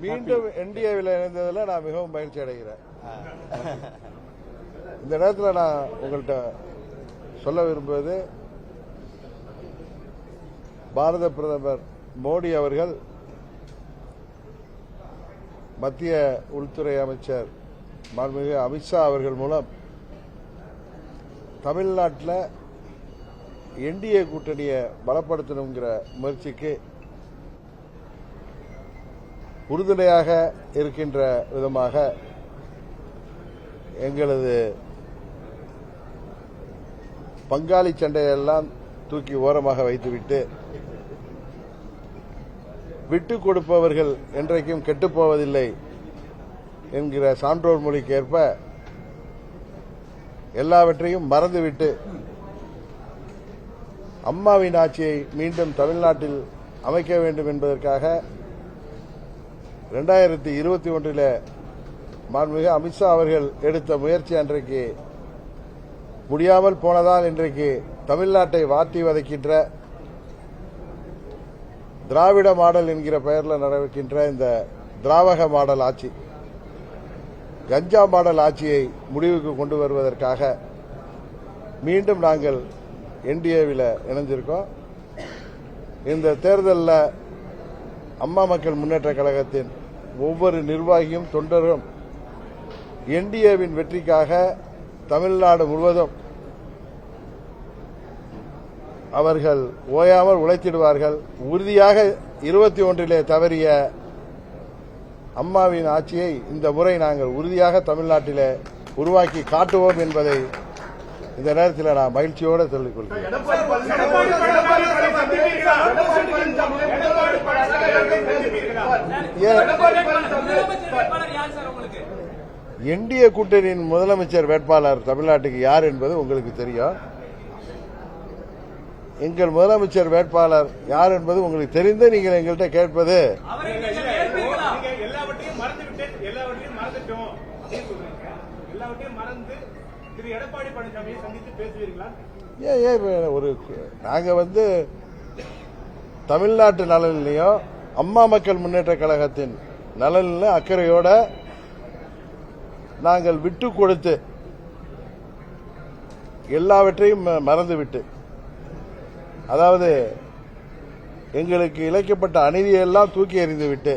மீண்டும் என்டிஏவில் இணைந்ததில் நான் மிகவும் மகிழ்ச்சி அடைகிறேன். இந்த நேரத்தில் நான் உங்கள்கிட்ட சொல்ல விரும்புவது, பாரத பிரதமர் மோடி அவர்கள் மத்திய உள்துறை அமைச்சர் மாண்புமிகு அமித்ஷா அவர்கள் மூலம் தமிழ்நாட்டில் என்டிஏ கூட்டணியை பலப்படுத்தணுங்கிற முயற்சிக்கு உறுதுணையாக இருக்கின்ற விதமாக எங்களது பங்காளி சண்டையெல்லாம் தூக்கி ஓரமாக வைத்துவிட்டு விட்டுக் கொடுப்பவர்கள் என்றைக்கும் கெட்டுப்போவதில்லை என்கிற சான்றோர் மொழிக்கேற்ப எல்லாவற்றையும் மறந்துவிட்டு அம்மாவின் ஆட்சியை மீண்டும் தமிழ்நாட்டில் அமைக்க வேண்டும் என்பதற்காக 2021 மாண்புமிகு அமித்ஷா அவர்கள் எடுத்த முயற்சி அன்றைக்கு முடியாமல் போனதால் இன்றைக்கு தமிழ்நாட்டை வாட்டி வதைக்கின்ற திராவிட மாடல் என்கிற பெயரில் நடக்கின்ற இந்த திராவக மாடல் ஆட்சி, கஞ்சா மாடல் ஆட்சியை முடிவுக்கு கொண்டு வருவதற்காக மீண்டும் நாங்கள் என்டிஏவில் இணைஞ்சிருக்கோம். இந்த தேர்தலில் அம்மா மக்கள் முன்னேற்ற கழகத்தின் ஒவ்வொரு நிர்வாகியும் தொண்டரும் என்டிஏவின் வெற்றிக்காக தமிழ்நாடு முழுவதும் அவர்கள் ஓயாமல் உழைத்திடுவார்கள். உறுதியாக 21 தவறிய அம்மாவின் ஆட்சியை இந்த முறை நாங்கள் உறுதியாக தமிழ்நாட்டிலே உருவாக்கி காட்டுவோம் என்பதை இந்த நேரத்தில் நான் மகிழ்ச்சியோடு சொல்லிக் கொள்கிறேன். என்டிஏ கூட்டணியின் முதலமைச்சர் வேட்பாளர் தமிழ்நாட்டுக்கு யார் என்பது உங்களுக்கு தெரியும். எங்கள் முதலமைச்சர் வேட்பாளர் யார் என்பது உங்களுக்கு தெரிந்து நீங்கள் எங்கள்கிட்ட கேட்பது நாங்க தமிழ்நாட்டு நலனிலையும் அம்மா மக்கள் முன்னேற்ற கழகத்தின் நலனிலும் அக்கறையோட நாங்கள் விட்டு கொடுத்து எல்லாவற்றையும் மறந்துவிட்டு, அதாவது எங்களுக்கு இழைக்கப்பட்ட அநீதியெல்லாம் தூக்கி எறிந்துவிட்டு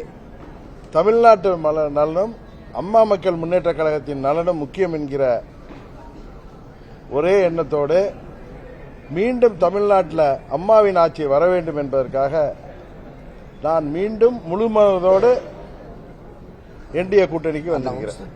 தமிழ்நாட்டு நலனும் அம்மா மக்கள் முன்னேற்ற கழகத்தின் நலனும் முக்கியம் என்கிற ஒரே எண்ணத்தோடு மீண்டும் தமிழ்நாட்டில் அம்மாவின் ஆட்சி வர வேண்டும் என்பதற்காக நான் மீண்டும் முழு மனதோடு என்டிஏ கூட்டணிக்கு வந்திருக்கிறேன்.